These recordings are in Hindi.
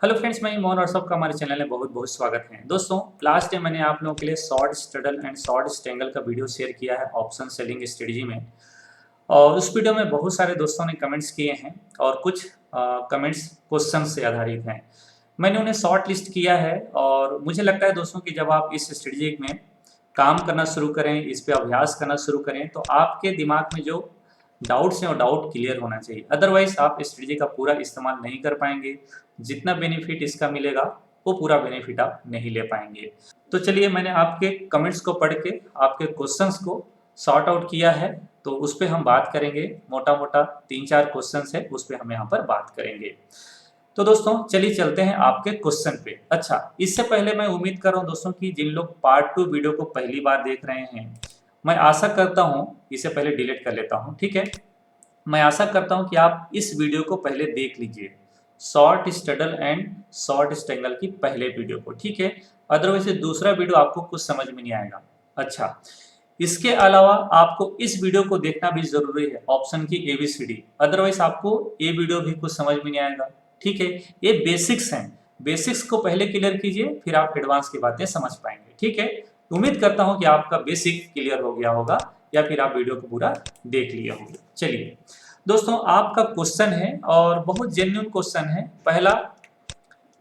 हेलो फ्रेंड्स, मैं मोहन और सबका हमारे चैनल में बहुत बहुत स्वागत है। दोस्तों, लास्ट टाइम मैंने आप लोगों के लिए शॉर्ट स्ट्रडल एंड शॉर्ट स्ट्रेंगल का वीडियो शेयर किया है ऑप्शन सेलिंग स्ट्रेटजी में। और उस वीडियो में बहुत सारे दोस्तों ने कमेंट्स किए हैं और कुछ कमेंट्स क्वेश्चन से आधारित हैं। मैंने उन्हें शॉर्ट लिस्ट किया है और मुझे लगता है दोस्तों कि जब आप इस स्ट्रेटजी में काम करना शुरू करें, इस पे अभ्यास करना शुरू करें, तो आपके दिमाग में जो डाउट्स हैं वो डाउट क्लियर होना चाहिए। अदरवाइज आप इस स्ट्रेटजी का पूरा इस्तेमाल नहीं कर पाएंगे। जितना बेनिफिट इसका मिलेगा वो पूरा बेनिफिट आप नहीं ले पाएंगे। तो चलिए, मैंने आपके कमेंट्स को पढ़ के आपके क्वेश्चंस को सॉर्ट आउट किया है, तो उस पर हम बात करेंगे। मोटा मोटा 3-4 क्वेश्चंस है, उस पर हम यहाँ पर बात करेंगे। तो दोस्तों चलिए चलते हैं आपके क्वेश्चन पे। अच्छा, इससे पहले मैं उम्मीद कर रहा हूँ दोस्तों कि जिन लोग पार्ट 2 वीडियो को पहली बार देख रहे हैं, मैं आशा करता हूँ, इसे पहले डिलीट कर लेता हूँ, ठीक है। मैं आशा करता हूँ कि आप इस वीडियो को पहले देख लीजिए, शॉर्ट स्ट्रडल एंड शॉर्ट स्ट्रेंगल की पहले वीडियो को, ठीक है। अदरवाइज दूसरा वीडियो आपको कुछ समझ में नहीं आएगा। अच्छा, इसके अलावा आपको इस वीडियो को देखना भी जरूरी है, ऑप्शन की एबीसीडी। अदरवाइज आपको ये वीडियो भी कुछ समझ में नहीं आएगा, ठीक है। ये बेसिक्स हैं, बेसिक्स को पहले क्लियर कीजिए, फिर आप एडवांस की बातें समझ पाएंगे, ठीक है। उम्मीद करता हूं कि आपका बेसिक क्लियर हो गया होगा या फिर आप वीडियो को पूरा देख लिए होंगे। चलिए दोस्तों, आपका क्वेश्चन है और बहुत जेन्युइन क्वेश्चन है। पहला,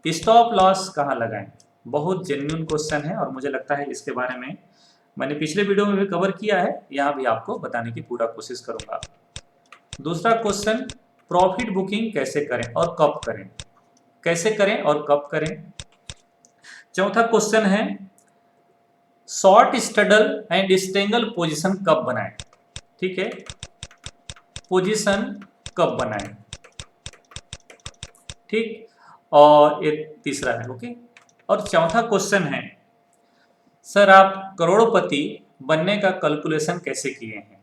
स्टॉप लॉस कहाँ लगाएं? बहुत जेन्युइन क्वेश्चन है और मुझे लगता है इसके बारे में मैंने पिछले वीडियो में भी कवर किया है, यहाँ भी आपको बताने की पूरा कोशिश करूंगा। दूसरा क्वेश्चन, प्रॉफिट बुकिंग कैसे करें और कब करें? कैसे करें और कब करें? चौथा क्वेश्चन है, शॉर्ट स्ट्रडल एंड स्ट्रेंगल पोजीशन कब बनाएं? ठीक है, पोजीशन कब बनाएं, ठीक। और एक तीसरा है, ओके। और चौथा क्वेश्चन है, सर आप करोड़पति बनने का कैलकुलेशन कैसे किए हैं?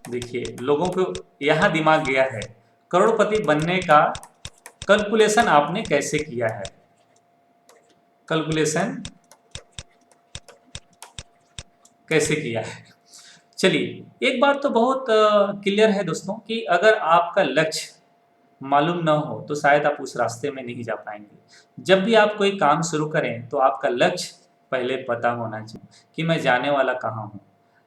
देखिए, लोगों को यहां दिमाग गया है, करोड़पति बनने का कैलकुलेशन आपने कैसे किया है? कैलकुलेशन कैसे किया है? चलिए, एक बात तो बहुत क्लियर है दोस्तों कि अगर आपका लक्ष्य मालूम ना हो तो शायद आप उस रास्ते में नहीं जा पाएंगे। जब भी आप कोई काम शुरू करें तो आपका लक्ष्य पहले पता होना चाहिए कि मैं जाने वाला कहाँ हूँ,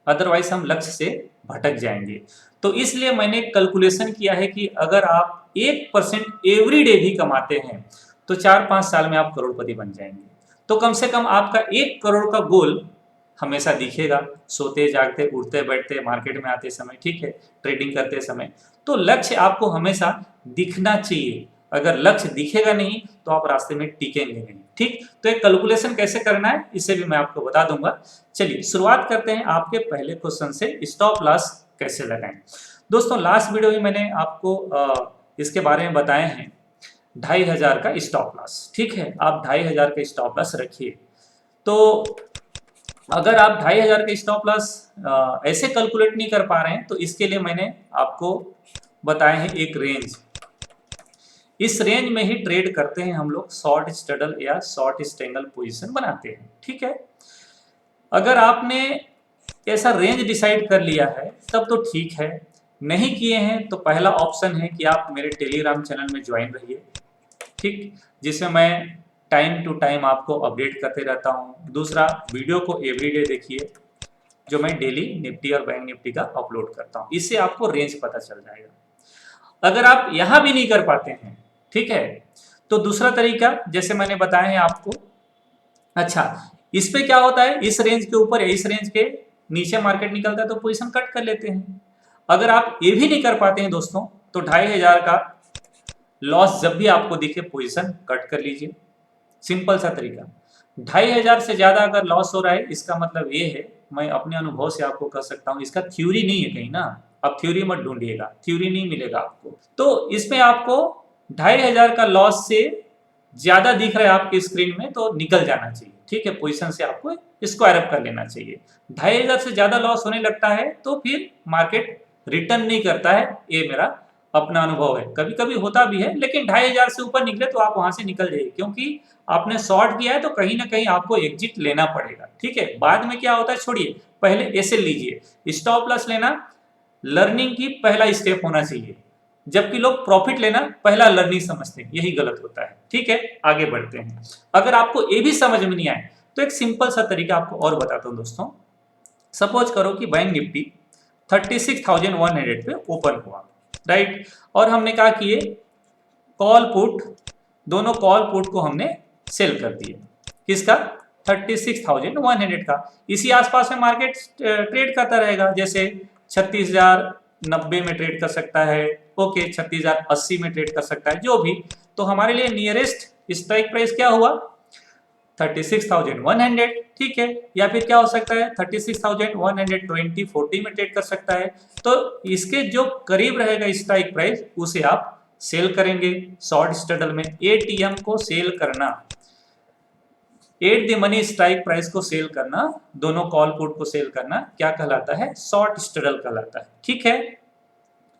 अदरवाइज हम लक्ष्य से भटक जाएंगे। तो इसलिए मैंने कैलकुलेशन किया है कि अगर आप 1% एवरी डे भी कमाते हैं तो 4-5 साल में आप करोड़पति बन जाएंगे। तो कम से कम आपका 1 करोड़ का गोल हमेशा दिखेगा, सोते जागते उठते बैठते मार्केट में आते समय, ठीक है, ट्रेडिंग करते समय। तो लक्ष्य आपको हमेशा दिखना चाहिए। अगर लक्ष्य दिखेगा नहीं तो आप रास्ते में टिकेंगे नहीं, ठीक। तो एक कैलकुलेशन कैसे करना है इसे भी मैं आपको बता दूंगा। चलिए शुरुआत करते हैं आपके पहले क्वेश्चन से, स्टॉप लॉस कैसे लगाएं। दोस्तों, लास्ट वीडियो में मैंने आपको इसके बारे में बताए हैं, 2500 का स्टॉप लॉस, ठीक है। आप 2500 का स्टॉप लॉस रखिए। तो अगर आप 2500 का स्टॉप लॉस ऐसे कैलकुलेट नहीं कर पा रहे हैं तो इसके लिए मैंने आपको बताए हैं एक रेंज। इस रेंज में ही ट्रेड करते हैं हम लोग, शॉर्ट स्ट्रडल या शॉर्ट स्ट्रेंगल पोजीशन बनाते हैं, ठीक है। अगर आपने ऐसा रेंज डिसाइड कर लिया है तब तो ठीक है, नहीं किए हैं तो पहला ऑप्शन है कि आप मेरे टेलीग्राम चैनल में ज्वाइन रहिए, ठीक, जिसमें मैं टाइम टू टाइम आपको अपडेट करते रहता हूँ। दूसरा, वीडियो को एवरीडे देखिए, जो मैं डेली निफ्टी और बैंक निफ्टी का अपलोड करता हूँ, इससे आपको रेंज पता चल जाएगा। अगर आप यहां भी नहीं कर पाते हैं, ठीक है, तो दूसरा तरीका जैसे मैंने बताया है आपको। अच्छा, इस पे क्या होता है, इस रेंज के ऊपर या इस रेंज के नीचे मार्केट निकलता है तो पोजीशन कट कर लेते हैं। अगर आप ये भी नहीं कर पाते हैं दोस्तों तो 2500 का लॉस जब भी आपको दिखे पोजीशन कट कर लीजिए, सिंपल सा तरीका। 2500 से ज्यादा अगर लॉस हो रहा है इसका मतलब ये है, मैं अपने अनुभव से आपको कह सकता हूँ, इसका थ्योरी नहीं है कहीं ना, आप थ्योरी मत ढूंढिएगा, थ्योरी नहीं मिलेगा आपको। तो इसमें आपको 2500 का लॉस से ज्यादा दिख रहा है आपकी स्क्रीन में तो निकल जाना चाहिए, ठीक है, पोजीशन से आपको स्क्वायर अप कर लेना चाहिए। 2500 से ज्यादा लॉस होने लगता है तो फिर मार्केट रिटर्न नहीं करता है, ये मेरा अपना अनुभव है। कभी कभी होता भी है, लेकिन 2500 से ऊपर निकले तो आप वहां से निकल जाइए, क्योंकि आपने शॉर्ट किया है तो कहीं ना कहीं आपको एग्जिट लेना पड़ेगा, ठीक है। बाद में क्या होता है छोड़िए, पहले ऐसे लीजिए। स्टॉप लॉस लेना लर्निंग की पहला स्टेप होना चाहिए। जबकि लोग प्रॉफिट लेना पहला लर्निंग समझते हैं, यही गलत होता है। ठीक है, आगे बढ़ते हैं। अगर आपको ये भी समझ में नहीं आए तो एक सिंपल सा तरीका आपको और बताता हूं दोस्तों। सपोज करो कि बैंक निफ्टी 36,100 पे ओपन हुआ, राइट, और हमने कहा कि ये कॉल पुट, दोनों कॉल पुट को हमने सेल कर दिए। किसका? 36,100 का। इसी आसपास में मार्केट ट्रेड करता रहेगा, जैसे 36,090 में ट्रेड कर सकता है, ओके, 36,080 में ट्रेड कर सकता है, जो भी। तो हमारे लिए नियरेस्ट स्ट्राइक प्राइस क्या हुआ? 36,100, ठीक है। या फिर क्या हो सकता है? 36,120 40 में ट्रेड कर सकता है। तो इसके जो करीब रहेगा स्ट्राइक प्राइस, उसे आप सेल करेंगे शॉर्ट स्ट्रैडल में। एटीएम को सेल करना, at the money strike price को सेल करना, दोनों कॉल पुट को सेल करना क्या कहलाता है? शॉर्ट स्ट्रैडल कहलाता है। ठीक है,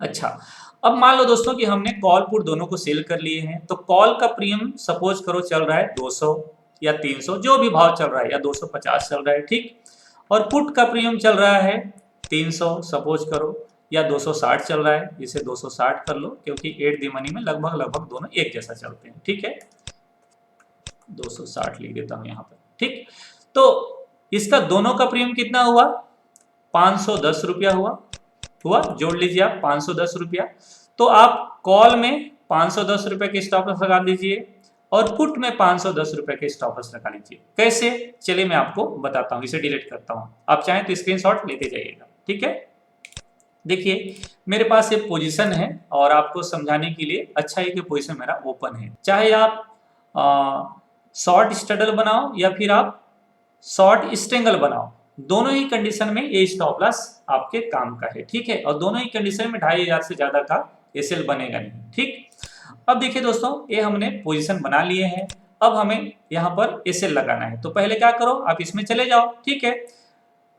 अच्छा, अब मान लो दोस्तों कि हमने कॉल पुट दोनों को सेल कर लिए हैं, तो कॉल का प्रीमियम सपोज करो चल रहा है 200 या 300, जो भी भाव चल रहा है, या 250 चल रहा है, ठीक। और पुट का प्रीमियम चल रहा है 300 सपोज करो, या 260 चल रहा है, इसे 260 कर लो, क्योंकि एट दी मनी में लगभग लगभग दोनों एक जैसा चलते हैं। ठीक है, 260 लिख देता हूं यहां पर, ठीक। तो इसका दोनों का प्रीमियम कितना हुआ? 510 रुपया हुआ, जोड़ लीजिए आप 510 रुपया। तो आप कॉल में 510 रुपए के स्टॉप लॉस लगा दीजिए और पुट में 510 रुपए के स्टॉप लॉस लगा लीजिए। कैसे? चलिए मैं आपको बताता हूं, इसे डिलीट करता हूं, आप चाहें तो स्क्रीनशॉट लेते जाइएगा। ठीक है, देखिए मेरे पास एक पोजीशन है और आपको समझाने के लिए अच्छा है कि पोजीशन मेरा ओपन है। चाहे आप शॉर्ट स्ट्रैडल बनाओ या फिर आप शॉर्ट स्ट्रेंगल बनाओ, दोनों ही कंडीशन में ये स्टॉप लॉस आपके काम का है। ठीक है, और दोनों ही कंडीशन में 2,500 से ज्यादा का एसएल बनेगा नहीं। ठीक, अब देखिए दोस्तों, ये हमने पोजीशन बना लिए हैं, अब हमें यहाँ पर एसएल लगाना है। तो पहले क्या करो, आप इसमें चले जाओ। ठीक है,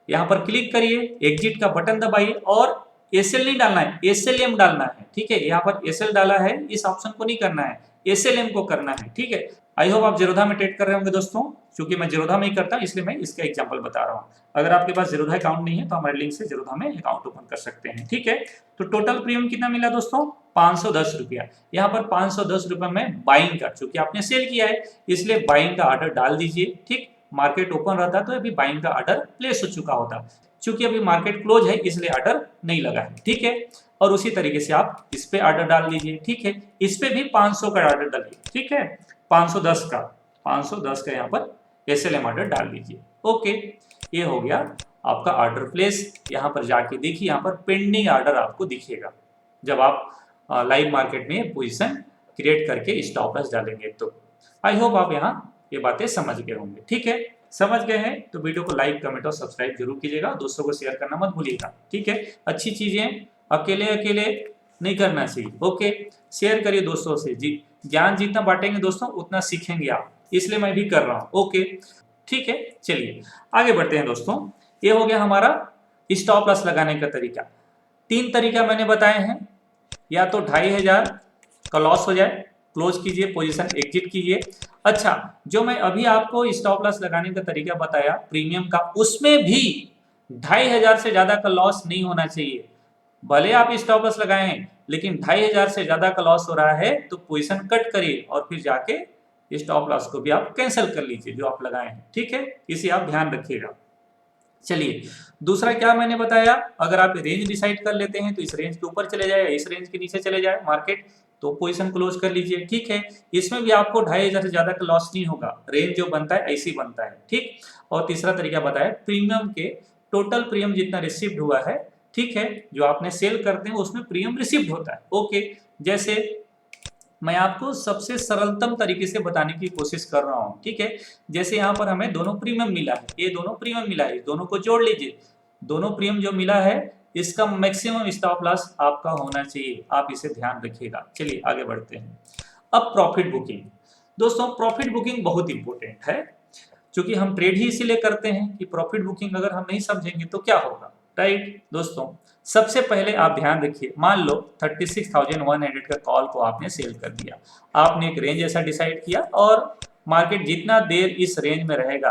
यहाँ पर क्लिक करिए, एग्जिट का बटन दबाइए और एसएल नहीं डालना है, एसएलएम डालना है। ठीक है, यहाँ पर एसएल डाला है, इस ऑप्शन को नहीं करना है, एसएलएम को करना है। ठीक है, आई होप आप जीरोधा में ट्रेड कर रहे होंगे दोस्तों, क्योंकि मैं जीरोधा में ही करता हूँ इसलिए मैं इसका एग्जांपल बता रहा हूँ। अगर आपके पास जीरोधा अकाउंट नहीं है तो हमारे लिंक से जीरोधा में अकाउंट ओपन कर सकते हैं। ठीक है, तो टोटल प्रीमियम कितना मिला दोस्तों? 510 रुपया। यहाँ पर 510 रुपया में बाइंग का, चूंकि आपने सेल किया है इसलिए बाइंग का ऑर्डर डाल दीजिए। ठीक, मार्केट ओपन रहता तो अभी बाइंग का ऑर्डर प्लेस हो चुका होता, चूंकि अभी मार्केट क्लोज है इसलिए ऑर्डर नहीं लगा है। ठीक है, और उसी तरीके से आप इस पे ऑर्डर डाल दीजिए। ठीक है, इस पे भी 500 का ऑर्डर डालिए। ठीक है, 510 का यहाँ पर एसएलएम ऑर्डर डाल दीजिए। ओके, ये हो गया आपका ऑर्डर प्लेस। यहाँ पर जाके देखिए, यहाँ पर पेंडिंग ऑर्डर आपको दिखेगा जब आप लाइव मार्केट में पोजीशन क्रिएट करके स्टॉप लॉस डालेंगे। तो आई होप आप यहाँ ये बातें समझ गए होंगे। ठीक है, समझ गए हैं तो वीडियो को लाइक, कमेंट और सब्सक्राइब जरूर कीजिएगा, दोस्तों को शेयर करना मत भूलिएगा। ठीक है, अच्छी चीजें अकेले अकेले नहीं करना चाहिए। ओके, शेयर करिए दोस्तों से, जी ज्ञान जितना बांटेंगे दोस्तों उतना सीखेंगे आप, इसलिए मैं भी कर रहा हूँ। ओके, ठीक है, चलिए आगे बढ़ते हैं दोस्तों। ये हो गया हमारा स्टॉप लॉस लगाने का तरीका। 3 तरीका मैंने बताए हैं, या तो 2,500 का लॉस हो जाए, क्लोज कीजिए, पोजीशन एग्जिट कीजिए। अच्छा, जो मैं अभी आपको स्टॉप लॉस लगाने का तरीका बताया प्रीमियम का, उसमें भी 2,500 से ज्यादा का लॉस नहीं होना चाहिए। भले आप स्टॉप लॉस लगाएं, लेकिन 2,500 से ज्यादा का लॉस हो रहा है तो पोजीशन कट करिए और फिर जाके स्टॉप लॉस को भी आप कैंसिल कर लीजिए जो आप लगाए हैं। ठीक है, इसे आप ध्यान रखिएगा। चलिए, दूसरा क्या मैंने बताया, अगर आप रेंज डिसाइड कर लेते हैं तो इस रेंज के ऊपर चले जाए, इस रेंज के नीचे चले जाए मार्केट, तो पोजीशन क्लोज कर लीजिए। ठीक है, इसमें भी आपको 2,500 से ज्यादा का लॉस नहीं होगा, रेंज जो बनता है ऐसे ही बनता है। ठीक, और तीसरा तरीका बताया प्रीमियम के, टोटल प्रीमियम जितना रिसीव्ड हुआ है, ठीक है, जो आपने सेल करते हैं उसमें प्रीमियम रिसीव्ड होता है। ओके, जैसे मैं आपको सबसे सरलतम तरीके से बताने की कोशिश कर रहा हूँ। ठीक है, जैसे यहाँ पर हमें दोनों प्रीमियम मिला है, ये दोनों प्रीमियम मिला है, दोनों को जोड़ लीजिए। दोनों प्रीमियम जो मिला है इसका मैक्सिमम स्टॉप लॉस आपका होना चाहिए, आप इसे ध्यान रखिएगा। चलिए आगे बढ़ते हैं। अब प्रॉफिट बुकिंग, दोस्तों प्रॉफिट बुकिंग बहुत इंपॉर्टेंट है, क्योंकि हम ट्रेड ही इसीलिए करते हैं कि प्रॉफिट बुकिंग अगर हम नहीं समझेंगे तो क्या होगा। राइट दोस्तों, सबसे पहले आप ध्यान रखिए, मान लो 36,100 का कॉल को आपने सेल कर दिया, आपने एक रेंज ऐसा डिसाइड किया और मार्केट जितना देर इस रेंज में रहेगा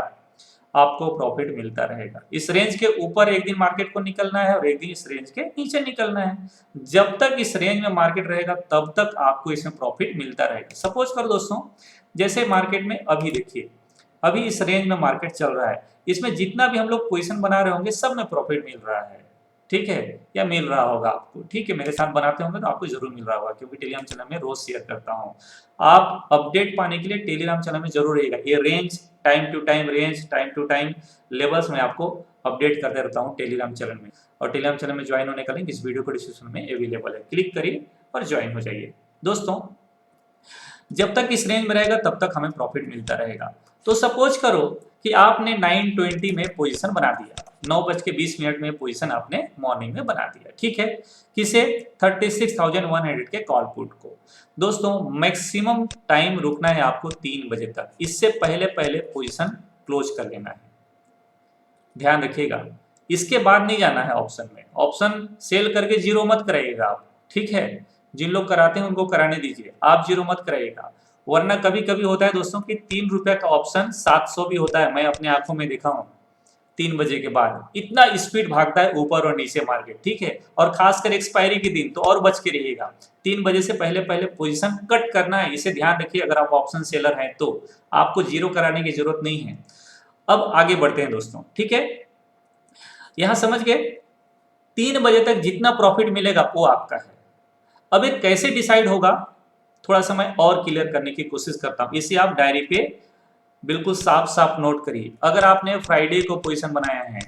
आपको प्रॉफिट मिलता रहेगा। इस रेंज के ऊपर एक दिन मार्केट को निकलना है और एक दिन इस रेंज के नीचे निकलना है। जब तक इस रेंज में मार्केट रहेगा तब तक आपको इसमें प्रॉफिट मिलता रहेगा। सपोज करो दोस्तों, जैसे मार्केट में अभी देखिए, अभी इस रेंज में मार्केट चल रहा है, इसमें जितना भी हम लोग पोजीशन बना रहे होंगे सब में प्रॉफिट मिल रहा है, ठीक है, या मिल रहा होगा आपको, ठीक है, मेरे साथ बनाते होंगे तो आपको जरूर मिल रहा होगा, क्योंकि टेलीग्राम चैनल में रोज शेयर करता हूँ। आप अपडेट पाने के लिए टेलीग्राम चैनल में जरूर रहिएगा। ये range, time to time range, time to time levels में आपको अपडेट करते रहता हूँ टेलीग्राम चैनल में। और टेलीग्राम चैनल में ज्वाइन होने का लिंक इस वीडियो को डिस्क्रिप्शन में अवेलेबल है, क्लिक करिए और ज्वाइन हो जाइए। दोस्तों, जब तक इस रेंज में रहेगा तब तक हमें प्रॉफिट मिलता रहेगा। तो सपोज करो कि आपने 9:20 में पोजीशन बना दिया, 9:20 में पोजीशन आपने मॉर्निंग में बना दिया, ठीक है, किसे 36,100 के कॉल पुट को। दोस्तों, मैक्सिमम टाइम रुकना है आपको 3 बजे तक, इससे पहले पहले पोजीशन क्लोज कर लेना है, ध्यान रखिएगा। इसके बाद नहीं जाना है ऑप्शन में, ऑप्शन सेल करके जीरो मत कराइएगा आप, ठीक है, जिन लोग कराते हैं उनको कराने दीजिए, आप जीरो मत कराइएगा। वरना कभी कभी होता है दोस्तों कि 3 रुपए का ऑप्शन 700 भी होता है, मैं अपने आंखों में देखा हूँ। 3 बजे के बाद इतना स्पीड भागता है ऊपर और नीचे मार्केट, ठीक है, और खासकर एक्सपायरी के दिन तो और बच के रहिएगा। 3 बजे से पहले पहले पोजीशन कट करना है, इसे ध्यान रखिए। अगर आप ऑप्शन सेलर हैं तो आपको जीरो कराने की जरूरत नहीं है। अब आगे बढ़ते हैं दोस्तों, ठीक है, यहां समझ गए 3 बजे तक जितना प्रॉफिट मिलेगा वो आपका है। अब ये कैसे डिसाइड होगा, थोड़ा सा मैं और क्लियर करने की कोशिश करता हूं, इसे आप डायरी पे बिल्कुल साफ साफ नोट करिए। अगर आपने फ्राइडे को पोजीशन बनाया है,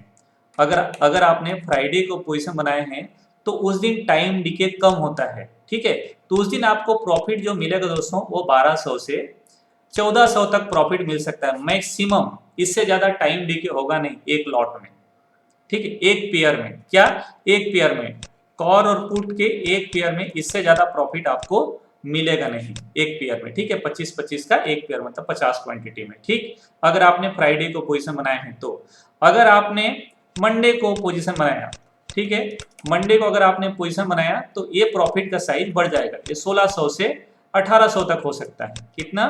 अगर आपने फ्राइडे को पोजीशन बनाए हैं तो उस दिन टाइम डीके कम होता है, ठीक है, तो उस दिन आपको प्रॉफिट जो मिलेगा दोस्तों वो 1200 से 1400 तक प्रॉफिट मिल सकता है मैक्सिमम। इससे ज्यादा टाइम डीके होगा नहीं एक लॉट में, ठीक है, एक पेयर में, क्या, एक पेयर में, कॉल और पुट के एक पेयर में इससे ज्यादा प्रॉफिट आपको मिलेगा नहीं एक पेयर में, ठीक है, 25-25 का एक पेयर मतलब 50 क्वांटिटी में, ठीक। अगर आपने फ्राइडे को पोजीशन बनाए हैं तो, अगर आपने मंडे को पोजीशन बनाया, ठीक है, मंडे को अगर आपने पोजीशन बनाया तो ये प्रॉफिट का साइज बढ़ जाएगा, ये 1600 से 1800 तक हो सकता है, कितना,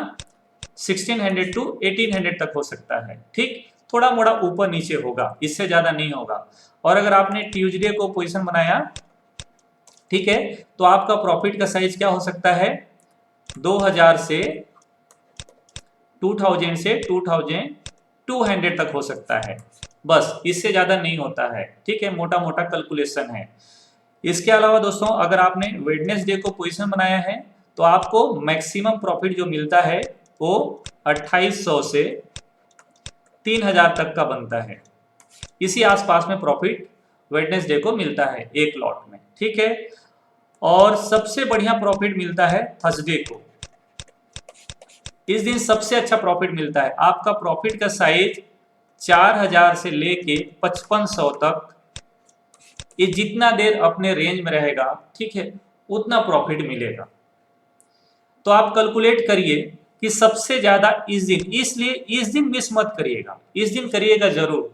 1600 to 1800 तक हो सकता है, ठीक, थोड़ा मोड़ा ऊपर नीचे होगा, इससे ज्यादा नहीं होगा। और अगर आपने ट्यूसडे को पोजीशन बनाया, ठीक है, तो आपका प्रॉफिट का साइज क्या हो सकता है, 2000 से 2000 से 2200 तक हो सकता है, बस इससे ज्यादा नहीं होता है, ठीक है, मोटा मोटा कैलकुलेशन है। इसके अलावा दोस्तों, अगर आपने वेडनेसडे को पोजीशन बनाया है तो आपको मैक्सिमम प्रॉफिट जो मिलता है वो 2800 से 3000 तक का बनता है, इसी आसपास में प्रॉफिट वेडनेसडे को मिलता है एक लॉट में, ठीक है। और सबसे बढ़िया प्रॉफिट मिलता है थर्सडे को, इस दिन सबसे अच्छा प्रॉफिट मिलता है। आपका प्रॉफिट का साइज 4000 से लेके 5500 तक, ये जितना देर अपने रेंज में रहेगा, ठीक है, उतना प्रॉफिट मिलेगा। तो आप कैलकुलेट करिए कि सबसे ज्यादा इस दिन, इसलिए इस दिन मिस मत करिएगा, इस दिन करिएगा जरूर।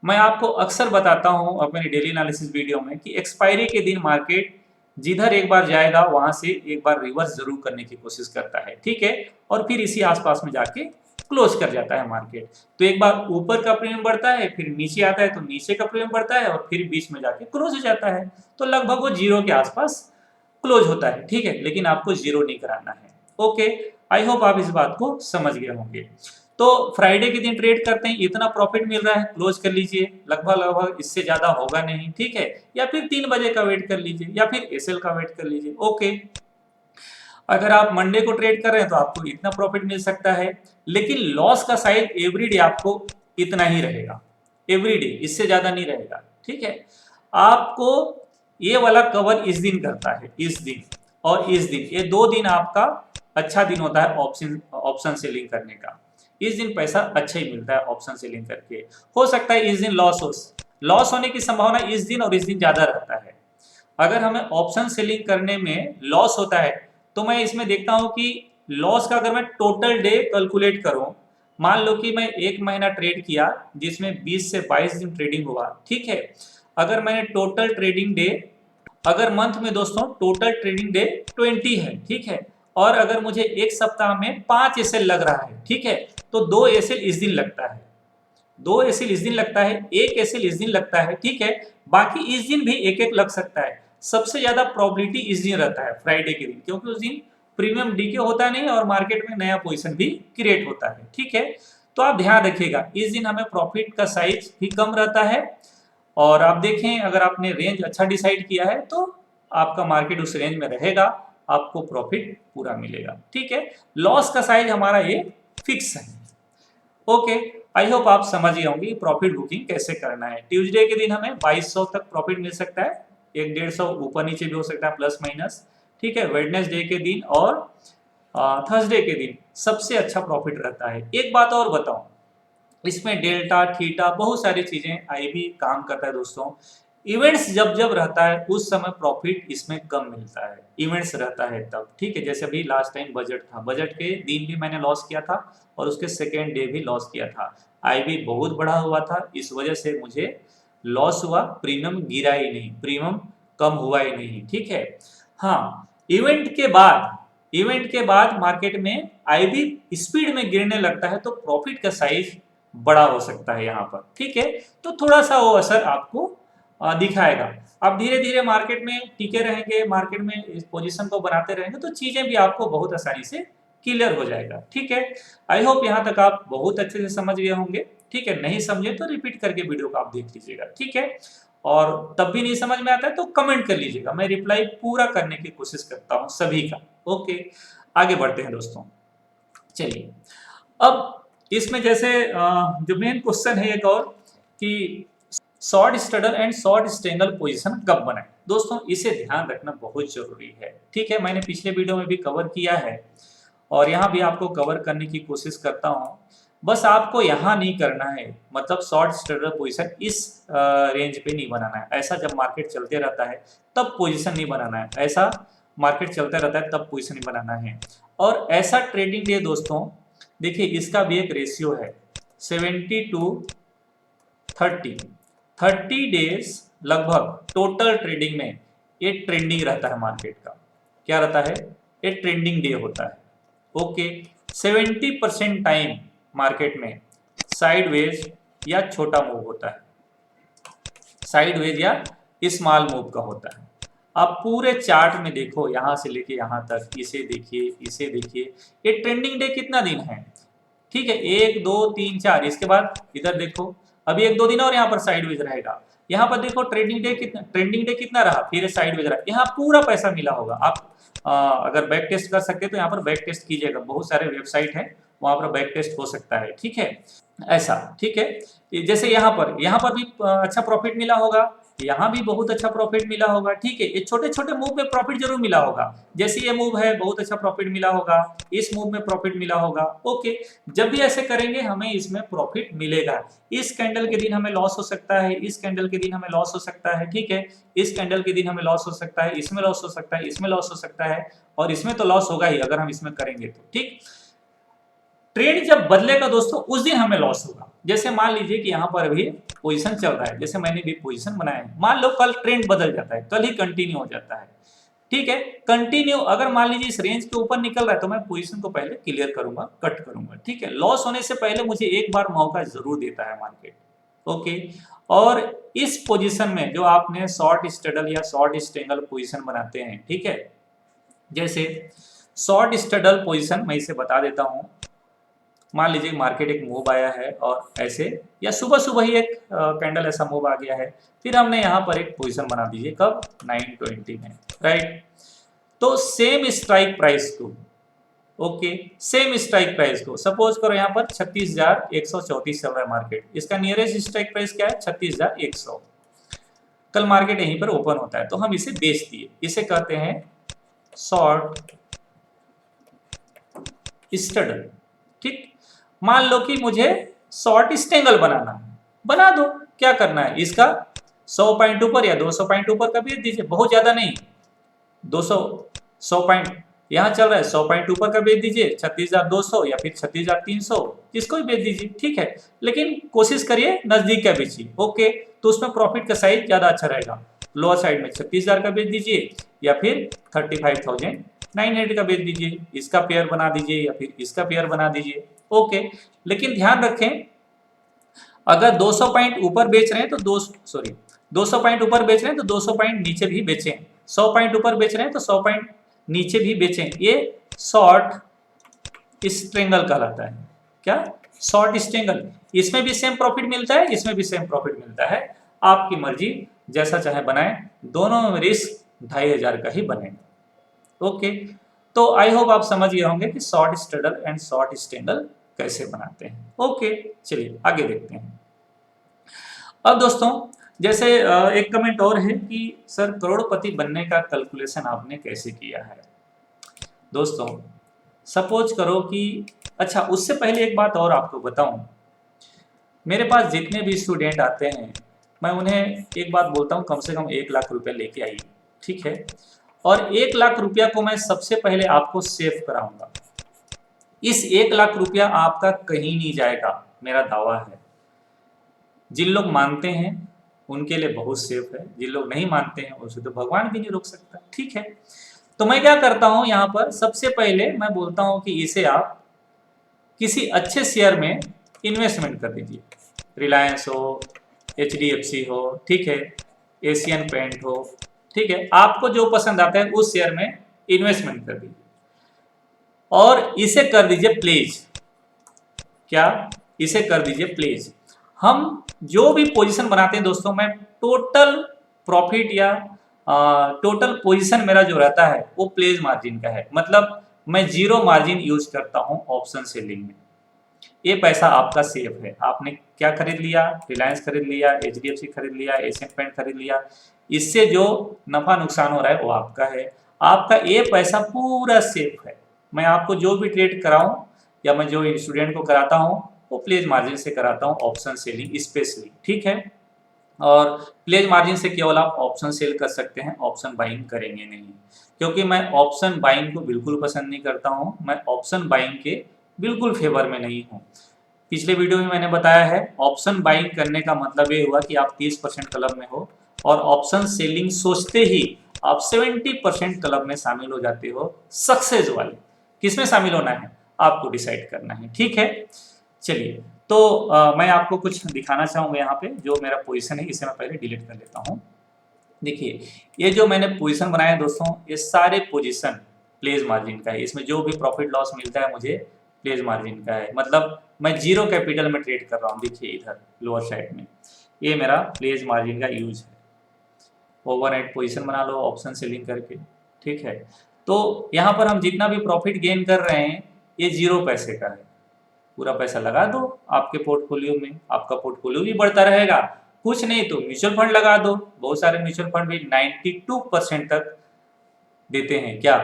मैं आपको अक्सर बताता हूं अपने डेली एनालिसिस वीडियो में कि एक्सपायरी के दिन मार्केट जिधर एक बार जाएगा वहां से एक बार रिवर्स जरूर करने की कोशिश करता है, ठीक है, और फिर इसी आसपास में जाके क्लोज कर जाता है मार्केट। तो एक बार ऊपर का प्रीमियम बढ़ता है, फिर नीचे आता है तो नीचे का प्रीमियम बढ़ता है और फिर बीच में जाके क्लोज हो जाता है, तो लगभग वो जीरो के आसपास क्लोज होता है, ठीक है, लेकिन आपको जीरो नहीं कराना है। ओके, आई होप आप इस बात को समझ गए होंगे। तो फ्राइडे के दिन ट्रेड करते हैं, इतना प्रॉफिट मिल रहा है, क्लोज कर लीजिए, लगभग इससे ज्यादा होगा नहीं, ठीक है, या फिर 3 बजे का वेट कर लीजिए या फिर एसएल का वेट कर लीजिए। ओके, अगर आप मंडे को ट्रेड कर रहे हैं तो आपको इतना प्रॉफिट मिल सकता है, लेकिन लॉस का साइज एवरीडे आपको इतना ही रहेगा, एवरीडे, इससे ज्यादा नहीं रहेगा, ठीक है। आपको ये वाला कवर इस दिन करता है, इस दिन और इस दिन, ये 2 दिन आपका अच्छा दिन होता है ऑप्शन सेलिंग करने का। इस दिन पैसा अच्छा ही मिलता है ऑप्शन सेलिंग करके। हो सकता है इस दिन लॉस होने की संभावना इस दिन और इस दिन ज्यादा रहता है। अगर हमें ऑप्शन सेलिंग करने में लॉस होता है तो मैं इसमें देखता हूं कि लॉस का अगर मैं टोटल डे कैलकुलेट करूं, मान लो कि मैं 1 महीना ट्रेड किया जिसमें 20 से 22 दिन ट्रेडिंग हुआ, ठीक है, अगर मैंने टोटल ट्रेडिंग डे, अगर मंथ में दोस्तों टोटल ट्रेडिंग डे 20 है, ठीक है, और अगर मुझे एक सप्ताह में 5 एसएल लग रहा है, ठीक है, तो 2 एसएल इस दिन लगता है, 2 एसिल इस दिन लगता है, 1 एसिल इस दिन लगता है, ठीक है। बाकी इस दिन भी एक एक लग सकता है। सबसे ज्यादा प्रोबेबिलिटी इस दिन रहता है, फ्राइडे के दिन, क्योंकि उस दिन प्रीमियम डीके होता नहीं और मार्केट में नया पोजीशन भी क्रिएट होता है, ठीक है। तो आप ध्यान रखिएगा, इस दिन हमें प्रॉफिट का साइज भी कम रहता है। और आप देखें, अगर आपने रेंज अच्छा डिसाइड किया है तो आपका मार्केट उस रेंज में रहेगा, आपको प्रॉफिट पूरा मिलेगा, ठीक है। लॉस का साइज हमारा ये फिक्स है। ओके, आई होप आप समझ गए होंगे प्रॉफिट बुकिंग कैसे करना है। ट्यूसडे के दिन हमें 2200 तक प्रॉफिट मिल सकता है, 1-150 ऊपर नीचे भी हो सकता है, प्लस माइनस, ठीक है। वेडनेसडे के दिन और थर्सडे के दिन सबसे अच्छा प्रॉफिट रहता है। एक बात और बताऊं, इसमें डेल्टा थीटा बहुत सारी चीजें आई भी काम करता है दोस्तों। इवेंट्स जब जब रहता है उस समय प्रॉफिट इसमें कम मिलता है, इवेंट्स रहता है तब, ठीक है। जैसे अभी लास्ट टाइम बजट था, बजट के दिन भी मैंने लॉस किया था और उसके सेकेंड डे भी लॉस किया था। आई भी बहुत बढ़ा हुआ था, इस वजह से मुझे लॉस हुआ, प्रीमियम गिरा ही नहीं, प्रीमियम कम हुआ ही नहीं, ठीक है। हाँ, इवेंट के बाद मार्केट में आई भी स्पीड में गिरने लगता है तो प्रॉफिट का साइज बड़ा हो सकता है यहाँ पर, ठीक है। तो थोड़ा सा वो असर आपको दिखाएगा। आप धीरे धीरे मार्केट में टिके रहेंगे, मार्केट में इस पोजीशन को बनाते रहेंगे तो चीजें भी आपको बहुत आसानी से क्लियर हो जाएगा, ठीक है। आई होप यहाँ तक आप बहुत अच्छे से समझ गए होंगे, ठीक है। नहीं समझे तो रिपीट करके वीडियो को आप देख लीजिएगा, ठीक है। और तब भी नहीं समझ में आता है तो कमेंट कर लीजिएगा, मैं रिप्लाई पूरा करने की कोशिश करता हूँ सभी का। ओके, आगे बढ़ते हैं दोस्तों। चलिए, अब इसमें जैसे जो मेन क्वेश्चन है एक और कि short straddle and short strangle position कब बनाए। दोस्तों इसे ध्यान रखना बहुत जरूरी है, ठीक है। मैंने पिछले वीडियो में भी कवर किया है और यहाँ भी आपको कवर करने की कोशिश करता हूँ। बस आपको यहाँ नहीं करना है, मतलब शॉर्ट स्टडर पोजीशन इस रेंज पे नहीं बनाना है। ऐसा जब मार्केट चलते रहता है तब पोजीशन नहीं बनाना है, ऐसा मार्केट चलता रहता है तब पोजीशन नहीं बनाना है। और ऐसा ट्रेडिंग डे दोस्तों, देखिए इसका भी एक रेशियो है 70 to 30 डेज लगभग टोटल ट्रेडिंग में ये ट्रेंडिंग रहता है मार्केट का। क्या रहता है? ये ट्रेंडिंग डे होता है। ओके, 70% टाइम मार्केट में साइडवेज या छोटा मूव होता है, साइडवेज या स्मॉल मूव का होता है। आप पूरे चार्ट में देखो, यहां से लेके यहां तक, इसे देखिए, इसे देखिए, ये ट्रेंडिंग डे कितना दिन है, ठीक है, 1 2 3 4। इसके बाद इधर देखो, अभी 1-2 दिन और यहाँ पर साइडवेज रहेगा। यहाँ पर देखो ट्रेंडिंग डे कितना रहा, फिर साइडवेज रहा, यहाँ पूरा पैसा मिला होगा। आप अगर बैक टेस्ट कर सकते हैं तो यहाँ पर बैक टेस्ट कीजिएगा, बहुत सारे वेबसाइट है वहां पर बैक टेस्ट हो सकता है, ठीक है। ऐसा, ठीक है। जैसे यहाँ पर भी अच्छा प्रॉफिट मिला होगा, यहाँ भी बहुत अच्छा प्रॉफिट मिला होगा, ठीक है। ये छोटे छोटे मूव में प्रॉफिट जरूर मिला होगा, जैसे ये मूव है बहुत अच्छा प्रॉफिट मिला होगा, इस मूव में प्रॉफिट मिला होगा। ओके, जब भी ऐसे करेंगे हमें इसमें प्रॉफिट मिलेगा। इस कैंडल के दिन हमें लॉस हो सकता है, इस कैंडल के दिन हमें लॉस हो सकता है, ठीक है। इस कैंडल के दिन हमें लॉस हो सकता है, इसमें लॉस हो सकता है, इसमें लॉस हो सकता है, और इसमें तो लॉस होगा ही अगर हम इसमें करेंगे तो, ठीक। ट्रेड जब बदलेगा दोस्तों उस दिन हमें लॉस होगा। जैसे मान लीजिए कि यहाँ पर अभी पोजीशन चल रहा है, जैसे मैंने भी पोजीशन बनाया है, मान लो कल ट्रेंड बदल जाता है, कल ही कंटिन्यू हो जाता है, ठीक है। कंटिन्यू अगर मान लीजिए इस रेंज के ऊपर निकल रहा है तो मैं पोजीशन को पहले क्लियर करूंगा, कट करूंगा, ठीक है। लॉस होने से पहले मुझे एक बार मौका जरूर देता है मार्केट। ओके, और इस पोजीशन में जो आपने शॉर्ट स्ट्रेडल या शॉर्ट स्ट्रेंगल पोजीशन बनाते हैं, ठीक है। जैसे शॉर्ट स्ट्रेडल पोजीशन मैं इसे बता देता हूं। मान लीजिए मार्केट एक मूव आया है और ऐसे, या सुबह सुबह ही एक कैंडल ऐसा मूव आ गया है, फिर हमने यहाँ पर एक पोजीशन बना दीजिए, कब? 920 में, राइट। तो सेम स्ट्राइक प्राइस को, ओके, सेम स्ट्राइक प्राइस को सपोज करो यहाँ पर 36,134 चल रहा है मार्केट, इसका नियरेस्ट स्ट्राइक प्राइस क्या है? 36,100। कल मार्केट यहीं पर ओपन होता है तो हम इसे बेच दिए, इसे कहते हैं शॉर्ट स्ट्रेडल, ठीक। मान लो कि मुझे शॉर्ट स्ट्रेंगल बनाना है, बना दो, क्या करना है, इसका 100 पॉइंट ऊपर या 200 पॉइंट ऊपर का बेच दीजिए, बहुत ज्यादा नहीं, 100 पॉइंट यहाँ चल रहा है, 100 पॉइंट ऊपर का बेच दीजिए, 36,200 या फिर 36,300, इसको भी बेच दीजिए, ठीक है। लेकिन कोशिश करिए नजदीक का बेचिए, ओके, तो उसमें प्रॉफिट का साइज ज्यादा अच्छा रहेगा। लोअर साइड में 36,000 का बेच दीजिए या फिर 35,900 का बेच दीजिए, इसका पेयर बना दीजिए या फिर इसका पेयर बना दीजिए, ओके। लेकिन ध्यान रखें, अगर 200 पॉइंट ऊपर बेच रहे हैं तो 200 पॉइंट ऊपर बेच रहे हैं तो 200 पॉइंट नीचे भी बेचें, 100 पॉइंट ऊपर बेच रहे हैं तो 100 पॉइंट नीचे भी बेचें। ये शॉर्ट स्ट्रेंगल कहलाता है। क्या? Short strangle. इसमें भी सेम प्रॉफिट मिलता है, इसमें भी सेम प्रॉफिट मिलता है। आपकी मर्जी, जैसा चाहे बनाए, दोनों में रिस्क 2500 का ही बनेगा। ओके, तो आई होप आप समझ गए होंगे कि short straddle and short strangle कैसे बनाते हैं। ओके, चलिए आगे देखते हैं। अब दोस्तों, जैसे एक कमेंट और है कि सर करोड़पति बनने का कैलकुलेशन आपने कैसे किया है। दोस्तों, सपोज करो कि, अच्छा उससे पहले एक बात और आपको बताऊं, मेरे पास जितने भी स्टूडेंट आते हैं मैं उन्हें एक बात बोलता हूं, कम से कम 1 लाख रुपया लेके आइए, ठीक है। और 1 लाख रुपया को मैं सबसे पहले आपको सेव कराऊंगा। इस 1 लाख रुपया आपका कहीं नहीं जाएगा, मेरा दावा है। जिन लोग मानते हैं उनके लिए बहुत सेफ है, जिन लोग नहीं मानते हैं उसे तो भगवान भी नहीं रोक सकता, ठीक है। तो मैं क्या करता हूं, यहाँ पर सबसे पहले मैं बोलता हूं कि इसे आप किसी अच्छे शेयर में इन्वेस्टमेंट कर दीजिए। रिलायंस हो, HDFC हो, ठीक है, एशियन पेंट हो, ठीक है, आपको जो पसंद आता है उस शेयर में इन्वेस्टमेंट कर दीजिए और इसे कर दीजिए प्लेज। क्या? इसे कर दीजिए प्लेज। हम जो भी पोजीशन बनाते हैं दोस्तों, मैं टोटल प्रॉफिट या टोटल पोजीशन मेरा जो रहता है वो प्लेज मार्जिन का है। मतलब मैं जीरो मार्जिन यूज करता हूं ऑप्शन सेलिंग में। ये पैसा आपका सेफ है। आपने क्या खरीद लिया? रिलायंस खरीद लिया, HDFC खरीद लिया, एशियन पेंट खरीद लिया, इससे जो नफा नुकसान हो रहा है वो आपका है। आपका ये पैसा पूरा सेफ है। मैं आपको जो भी ट्रेड कराऊं या मैं जो स्टूडेंट को कराता हूं वो प्लेज मार्जिन से कराता हूं, ऑप्शन सेलिंग स्पेशली, ठीक है। और प्लेज मार्जिन से केवल आप ऑप्शन सेल कर सकते हैं, ऑप्शन बाइंग करेंगे नहीं, क्योंकि मैं ऑप्शन बाइंग को बिल्कुल पसंद नहीं करता हूं। मैं ऑप्शन बाइंग के बिल्कुल फेवर में नहीं हूं। पिछले वीडियो में मैंने बताया है, ऑप्शन बाइंग करने का मतलब ये हुआ कि आप 30% क्लब में हो और ऑप्शन सेलिंग सोचते ही आप 70% क्लब में शामिल हो जाते हो, सक्सेस वाले। किसमें शामिल होना है आपको डिसाइड करना है, ठीक है। चलिए, तो मैं आपको कुछ दिखाना चाहूंगा यहाँ पे। जो मेरा पोजीशन है इसे मैं पहले डिलीट कर लेता हूँ। देखिए, ये जो मैंने पोजीशन बनाया है दोस्तों, ये सारे पोजीशन प्लेज मार्जिन का है। इसमें जो भी प्रॉफिट लॉस मिलता है मुझे प्लेज मार्जिन का है। मतलब मैं जीरो कैपिटल में ट्रेड कर रहा हूँ। देखिए इधर लोअर साइड में ये मेरा प्लेज मार्जिन का यूज है। ओवरनाइट पोजीशन बना लो ऑप्शन सेलिंग करके, ठीक है। तो यहाँ पर हम जितना भी प्रॉफिट गेन कर रहे हैं ये जीरो पैसे का है। पूरा पैसा लगा दो आपके पोर्टफोलियो में, आपका पोर्टफोलियो भी बढ़ता रहेगा। कुछ नहीं तो म्यूचुअल फंड लगा दो। बहुत सारे म्यूचुअल फंड भी 92% तक देते हैं, क्या?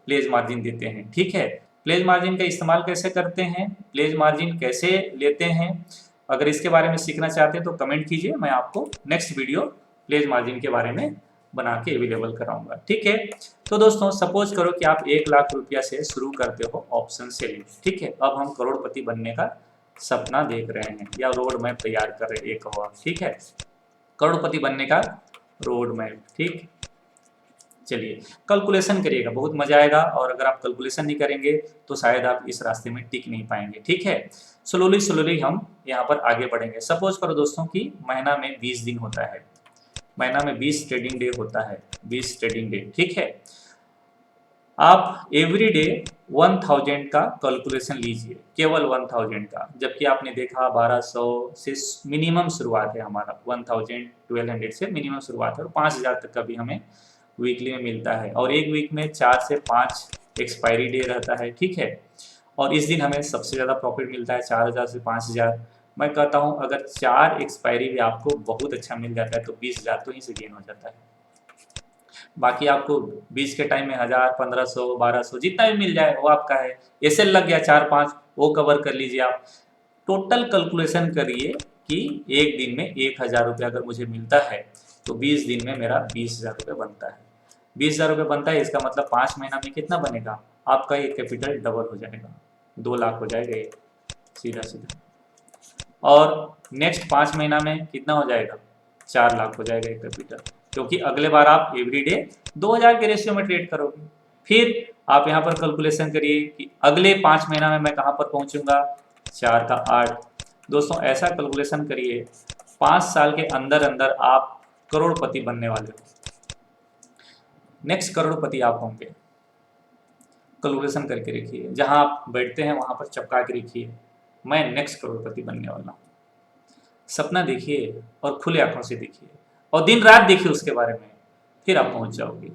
प्लेज मार्जिन देते हैं, ठीक है। प्लेज मार्जिन का इस्तेमाल कैसे करते हैं, प्लेज मार्जिन कैसे लेते हैं, अगर इसके बारे में सीखना चाहते हैं तो कमेंट कीजिए। मैं आपको नेक्स्ट वीडियो प्लेज मार्जिन के बारे में बना के अवेलेबल कराऊंगा, ठीक है। तो दोस्तों, सपोज करो कि आप 1 लाख रुपया से शुरू करते हो ऑप्शन सेलिंग, ठीक है। अब हम करोड़पति बनने का सपना देख रहे हैं या रोड मैप तैयार कर रहे हैं, एक हुआ, ठीक है, करोड़पति बनने का रोड मैप, ठीक। चलिए, कैलकुलेशन करिएगा, बहुत मजा आएगा। और अगर आप कैलकुलेशन नहीं करेंगे तो शायद आप इस रास्ते में टिक नहीं पाएंगे, ठीक है। स्लोली स्लोली हम यहाँ पर आगे बढ़ेंगे। सपोज करो दोस्तों कि महीना में 20 दिन होता है, महीना में 20 ट्रेडिंग डे होता है, 20 ट्रेडिंग डे, ठीक है। आप एवरी डे 1000 का कैलकुलेशन लीजिए, केवल 1000 का। जबकि आपने देखा 1200 से मिनिमम शुरुआत है हमारा, 1200 से मिनिमम शुरुआत है और 5000 तक का भी हमें वीकली में मिलता है। और एक वीक में 4 से 5 एक्सपायरी डे रहता है, ठीक है। और इस दिन हमें सबसे ज़्यादा प्रॉफिट मिलता है 4000 से 5000। मैं कहता हूँ अगर 4 एक्सपायरी भी आपको बहुत अच्छा मिल जाता है तो 20,000 तो यहीं से गेन हो जाता है। बाकी आपको 20 के टाइम में 1000, 1500, 1200 जितना भी मिल जाए वो आपका है। एसएल लग गया 4-5, वो कवर कर लीजिए आप। टोटल कैलकुलेशन करिए कि एक दिन में 1000 रुपये अगर मुझे मिलता है तो 20 दिन में मेरा 20,000 रुपये बनता है। 20,000 रुपये बनता है, इसका मतलब 5 महीना में कितना बनेगा आपका? ये कैपिटल डबल हो जाएगा, 2 लाख हो जाएगा ये सीधा सीधा। और नेक्स्ट 5 महीना में कितना हो जाएगा? 4 लाख हो जाएगा ये कैपिटल, क्योंकि अगले बार आप एवरीडे 2000 के रेशियो में ट्रेड करोगे। फिर आप यहाँ पर कैलकुलेशन करिए कि अगले 5 महीना में मैं कहाँ पर पहुंचूंगा, 4 का 8, दोस्तों ऐसा कैलकुलेशन करिए, 5 साल के अंदर अंदर आप करोड़पति बनने वाले हो। नेक्स्ट करोड़पति आप होंगे। कैलकुलेशन करके रखिए, जहां आप बैठते हैं वहां पर चपका के रखिए, मैं नेक्स्ट करोड़पति बनने वाला हूं। सपना देखिए और खुले आंखों से देखिए और दिन रात देखिए उसके बारे में, फिर आप पहुंच जाओगे,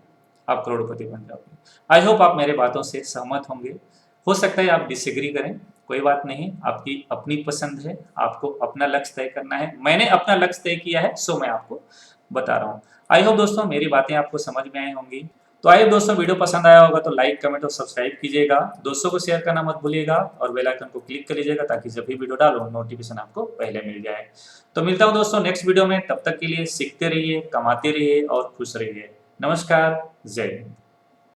आप करोड़पति बन जाओगे। आई होप आप मेरे बातों से सहमत होंगे। हो सकता है आप डिसएग्री करें, कोई बात नहीं, आपकी अपनी पसंद है, आपको अपना लक्ष्य तय करना है। मैंने अपना लक्ष्य तय किया है, सो मैं आपको बता रहा हूँ। आई होप दोस्तों मेरी बातें आपको समझ में आई होंगी। तो आइए दोस्तों, वीडियो पसंद आया होगा तो लाइक, कमेंट और सब्सक्राइब कीजिएगा। दोस्तों को शेयर करना मत भूलिएगा और बेल आइकन को क्लिक कर लीजिएगा ताकि जब भी वीडियो डालो नोटिफिकेशन आपको पहले मिल जाए। तो मिलता हूं दोस्तों नेक्स्ट वीडियो में, तब तक के लिए सीखते रहिए, कमाते रहिए और खुश रहिए। नमस्कार, जय हिंद।